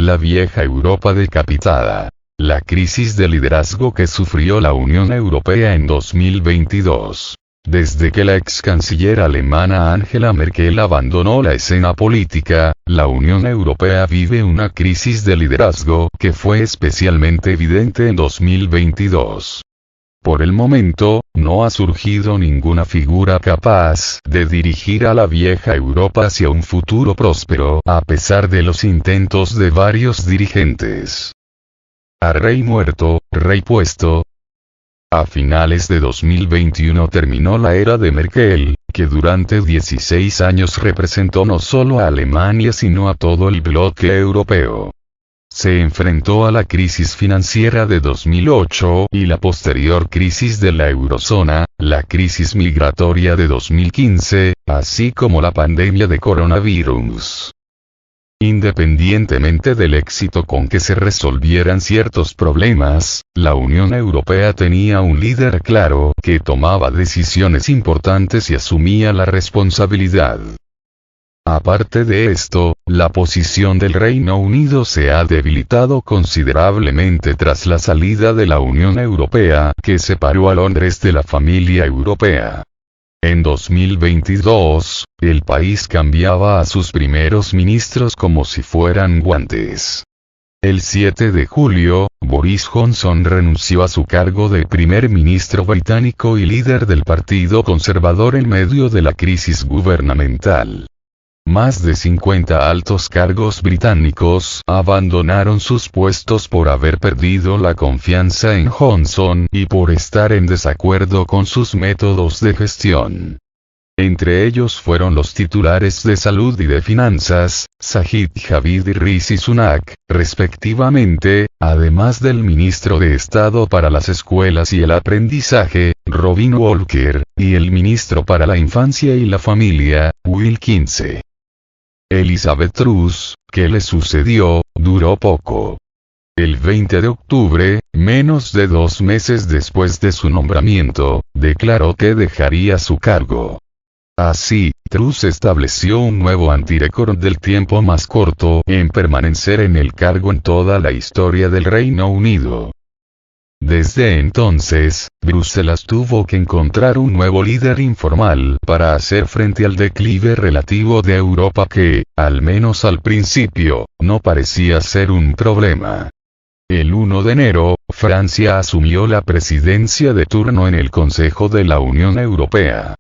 La vieja Europa decapitada. La crisis de liderazgo que sufrió la Unión Europea en 2022. Desde que la ex canciller alemana Angela Merkel abandonó la escena política, la Unión Europea vive una crisis de liderazgo que fue especialmente evidente en 2022. Por el momento, no ha surgido ninguna figura capaz de dirigir a la vieja Europa hacia un futuro próspero, a pesar de los intentos de varios dirigentes. A rey muerto, rey puesto. A finales de 2021 terminó la era de Merkel, que durante 16 años representó no solo a Alemania sino a todo el bloque europeo. Se enfrentó a la crisis financiera de 2008 y la posterior crisis de la eurozona, la crisis migratoria de 2015, así como la pandemia de coronavirus. Independientemente del éxito con que se resolvieran ciertos problemas, la Unión Europea tenía un líder claro que tomaba decisiones importantes y asumía la responsabilidad. Aparte de esto, la posición del Reino Unido se ha debilitado considerablemente tras la salida de la Unión Europea, que separó a Londres de la familia europea. En 2022, el país cambiaba a sus primeros ministros como si fueran guantes. El 7 de julio, Boris Johnson renunció a su cargo de primer ministro británico y líder del Partido Conservador en medio de la crisis gubernamental. Más de 50 altos cargos británicos abandonaron sus puestos por haber perdido la confianza en Johnson y por estar en desacuerdo con sus métodos de gestión. Entre ellos fueron los titulares de Salud y de Finanzas, Sajid Javid y Rishi Sunak, respectivamente, además del ministro de Estado para las Escuelas y el Aprendizaje, Robin Walker, y el ministro para la Infancia y la Familia, Will Kinse. Elizabeth Truss, que le sucedió, duró poco. El 20 de octubre, menos de 2 meses después de su nombramiento, declaró que dejaría su cargo. Así, Truss estableció un nuevo antirécord del tiempo más corto en permanecer en el cargo en toda la historia del Reino Unido. Desde entonces, Bruselas tuvo que encontrar un nuevo líder informal para hacer frente al declive relativo de Europa que, al menos al principio, no parecía ser un problema. El 1 de enero, Francia asumió la presidencia de turno en el Consejo de la Unión Europea.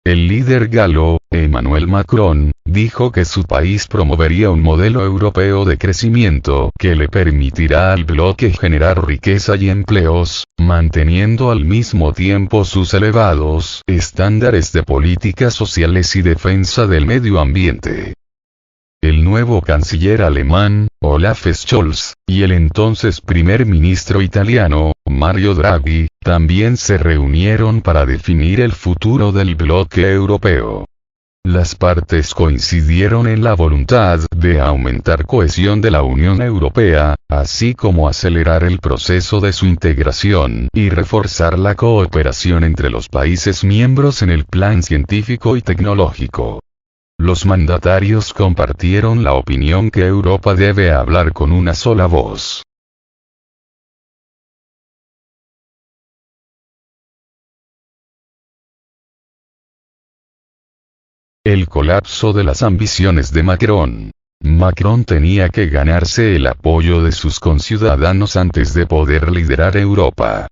El líder galo, Emmanuel Macron, dijo que su país promovería un modelo europeo de crecimiento que le permitirá al bloque generar riqueza y empleos, manteniendo al mismo tiempo sus elevados estándares de políticas sociales y defensa del medio ambiente. El nuevo canciller alemán, Olaf Scholz, y el entonces primer ministro italiano, Mario Draghi, también se reunieron para definir el futuro del bloque europeo. Las partes coincidieron en la voluntad de aumentar cohesión de la Unión Europea, así como acelerar el proceso de su integración y reforzar la cooperación entre los países miembros en el plan científico y tecnológico. Los mandatarios compartieron la opinión que Europa debe hablar con una sola voz. El colapso de las ambiciones de Macron. Macron tenía que ganarse el apoyo de sus conciudadanos antes de poder liderar Europa.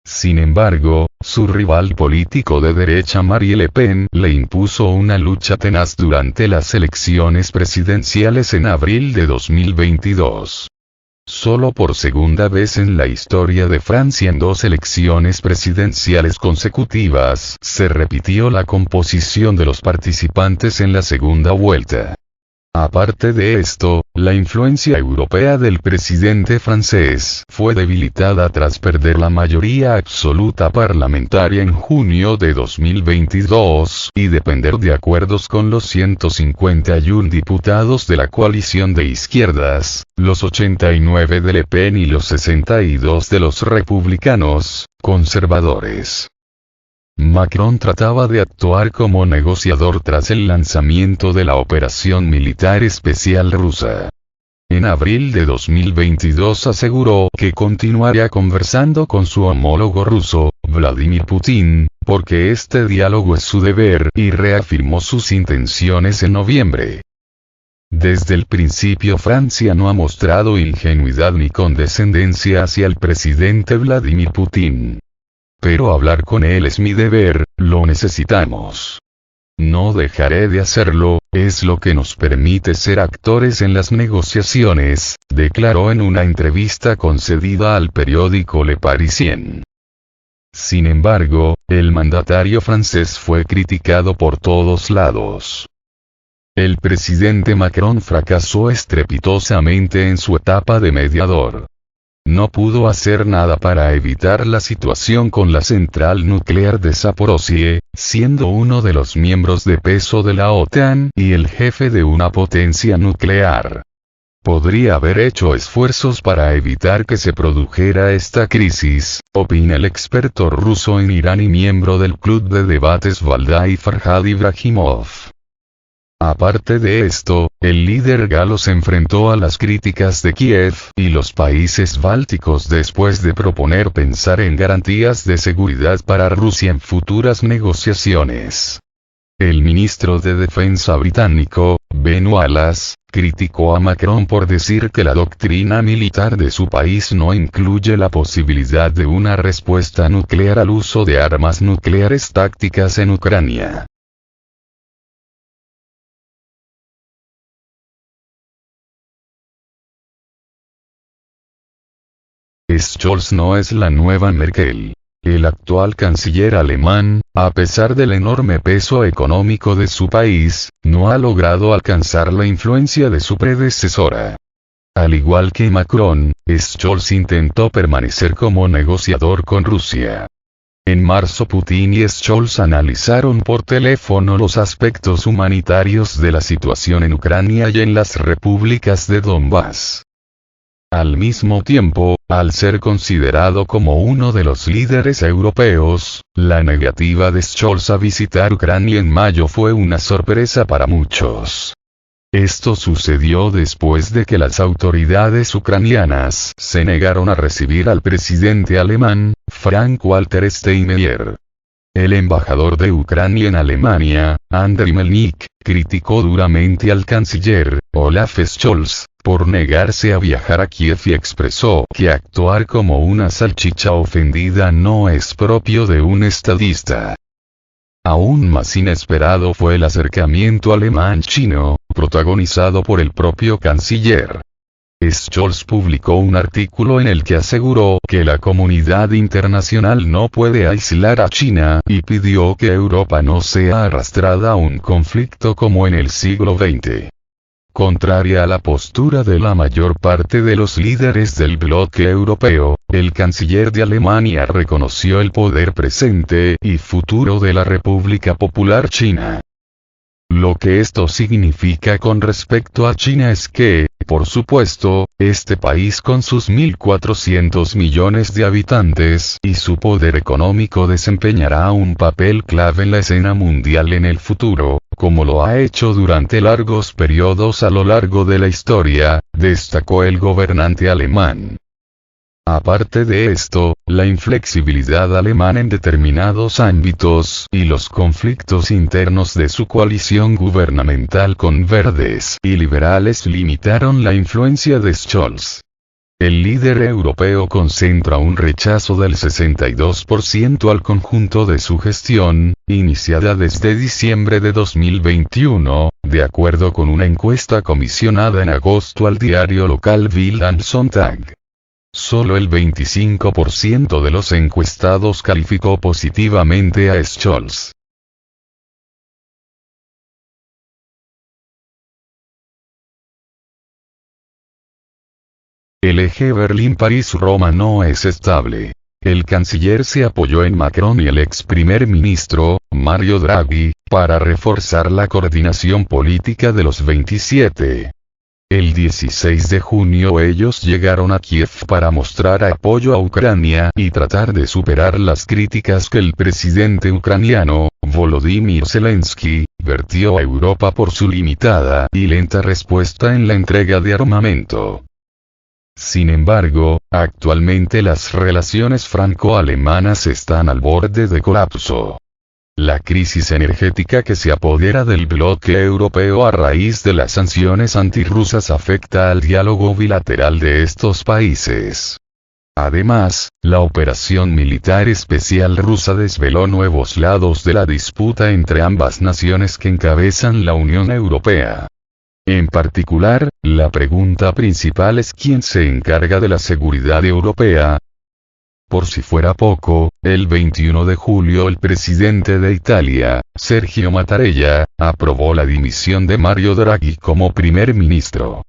Sin embargo, su rival político de derecha Marine Le Pen le impuso una lucha tenaz durante las elecciones presidenciales en abril de 2022. Solo por segunda vez en la historia de Francia en 2 elecciones presidenciales consecutivas se repitió la composición de los participantes en la segunda vuelta. Aparte de esto, la influencia europea del presidente francés fue debilitada tras perder la mayoría absoluta parlamentaria en junio de 2022 y depender de acuerdos con los 151 diputados de la coalición de izquierdas, los 89 de Le Pen y los 62 de los republicanos conservadores. Macron trataba de actuar como negociador tras el lanzamiento de la operación militar especial rusa. En abril de 2022 aseguró que continuaría conversando con su homólogo ruso, Vladimir Putin, porque este diálogo es su deber, y reafirmó sus intenciones en noviembre. Desde el principio Francia no ha mostrado ingenuidad ni condescendencia hacia el presidente Vladimir Putin. Pero hablar con él es mi deber, lo necesitamos. No dejaré de hacerlo, es lo que nos permite ser actores en las negociaciones, declaró en una entrevista concedida al periódico Le Parisien. Sin embargo, el mandatario francés fue criticado por todos lados. El presidente Macron fracasó estrepitosamente en su etapa de mediador. No pudo hacer nada para evitar la situación con la central nuclear de Zaporozhye, siendo uno de los miembros de peso de la OTAN y el jefe de una potencia nuclear. Podría haber hecho esfuerzos para evitar que se produjera esta crisis, opina el experto ruso en Irán y miembro del club de debates Valdai Farhad Ibrahimov. Aparte de esto, el líder galo se enfrentó a las críticas de Kiev y los países bálticos después de proponer pensar en garantías de seguridad para Rusia en futuras negociaciones. El ministro de Defensa británico, Ben Wallace, criticó a Macron por decir que la doctrina militar de su país no incluye la posibilidad de una respuesta nuclear al uso de armas nucleares tácticas en Ucrania. Scholz no es la nueva Merkel. El actual canciller alemán, a pesar del enorme peso económico de su país, no ha logrado alcanzar la influencia de su predecesora. Al igual que Macron, Scholz intentó permanecer como negociador con Rusia. En marzo Putin y Scholz analizaron por teléfono los aspectos humanitarios de la situación en Ucrania y en las repúblicas de Donbass. Al mismo tiempo, al ser considerado como uno de los líderes europeos, la negativa de Scholz a visitar Ucrania en mayo fue una sorpresa para muchos. Esto sucedió después de que las autoridades ucranianas se negaron a recibir al presidente alemán, Frank-Walter Steinmeier. El embajador de Ucrania en Alemania, Andriy Melnik, criticó duramente al canciller, Olaf Scholz, por negarse a viajar a Kiev y expresó que actuar como una salchicha ofendida no es propio de un estadista. Aún más inesperado fue el acercamiento alemán-chino, protagonizado por el propio canciller. Scholz publicó un artículo en el que aseguró que la comunidad internacional no puede aislar a China y pidió que Europa no sea arrastrada a un conflicto como en el siglo XX. Contraria a la postura de la mayor parte de los líderes del bloque europeo, el canciller de Alemania reconoció el poder presente y futuro de la República Popular China. Lo que esto significa con respecto a China es que, por supuesto, este país con sus 1.400 millones de habitantes y su poder económico desempeñará un papel clave en la escena mundial en el futuro, como lo ha hecho durante largos periodos a lo largo de la historia, destacó el gobernante alemán. Aparte de esto, la inflexibilidad alemana en determinados ámbitos y los conflictos internos de su coalición gubernamental con verdes y liberales limitaron la influencia de Scholz. El líder europeo concentra un rechazo del 62% al conjunto de su gestión, iniciada desde diciembre de 2021, de acuerdo con una encuesta comisionada en agosto al diario local Bild am Sonntag. Solo el 25% de los encuestados calificó positivamente a Scholz. El eje Berlín-París-Roma no es estable. El canciller se apoyó en Macron y el ex primer ministro, Mario Draghi, para reforzar la coordinación política de los 27. El 16 de junio ellos llegaron a Kiev para mostrar apoyo a Ucrania y tratar de superar las críticas que el presidente ucraniano, Volodymyr Zelensky, advirtió a Europa por su limitada y lenta respuesta en la entrega de armamento. Sin embargo, actualmente las relaciones franco-alemanas están al borde de colapso. La crisis energética que se apodera del bloque europeo a raíz de las sanciones antirrusas afecta al diálogo bilateral de estos países. Además, la operación militar especial rusa desveló nuevos lados de la disputa entre ambas naciones que encabezan la Unión Europea. En particular, la pregunta principal es quién se encarga de la seguridad europea. Por si fuera poco, el 21 de julio el presidente de Italia, Sergio Mattarella, aprobó la dimisión de Mario Draghi como primer ministro.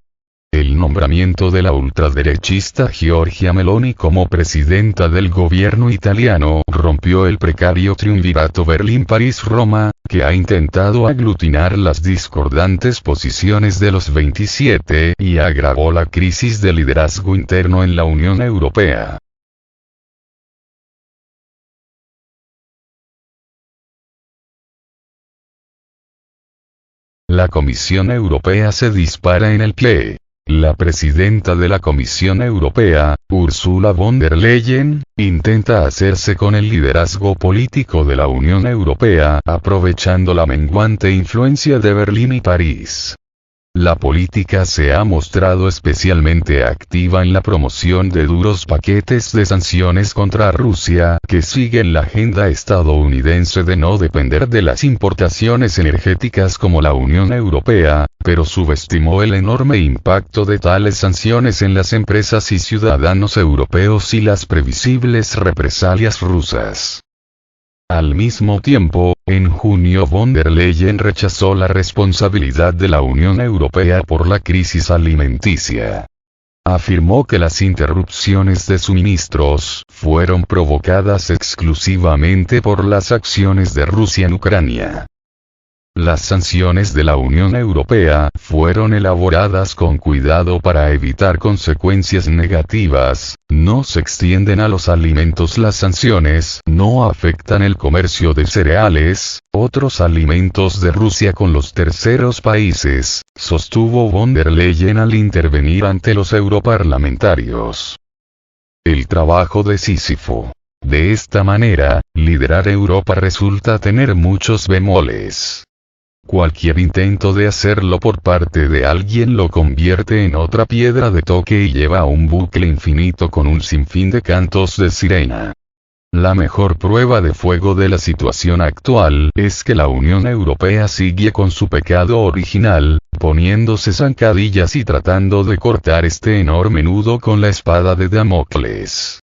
El nombramiento de la ultraderechista Giorgia Meloni como presidenta del gobierno italiano rompió el precario triunvirato Berlín-París-Roma, que ha intentado aglutinar las discordantes posiciones de los 27 y agravó la crisis de liderazgo interno en la Unión Europea. La Comisión Europea se dispara en el pie. La presidenta de la Comisión Europea, Ursula von der Leyen, intenta hacerse con el liderazgo político de la Unión Europea aprovechando la menguante influencia de Berlín y París. La política se ha mostrado especialmente activa en la promoción de duros paquetes de sanciones contra Rusia, que siguen la agenda estadounidense de no depender de las importaciones energéticas como la Unión Europea, pero subestimó el enorme impacto de tales sanciones en las empresas y ciudadanos europeos y las previsibles represalias rusas. Al mismo tiempo, en junio von der Leyen rechazó la responsabilidad de la Unión Europea por la crisis alimenticia. Afirmó que las interrupciones de suministros fueron provocadas exclusivamente por las acciones de Rusia en Ucrania. Las sanciones de la Unión Europea fueron elaboradas con cuidado para evitar consecuencias negativas, no se extienden a los alimentos. Las sanciones no afectan el comercio de cereales, otros alimentos de Rusia con los terceros países, sostuvo von der Leyen al intervenir ante los europarlamentarios. El trabajo de Sísifo. De esta manera, liderar Europa resulta tener muchos bemoles. Cualquier intento de hacerlo por parte de alguien lo convierte en otra piedra de toque y lleva a un bucle infinito con un sinfín de cantos de sirena. La mejor prueba de fuego de la situación actual es que la Unión Europea sigue con su pecado original, poniéndose zancadillas y tratando de cortar este enorme nudo con la espada de Damocles.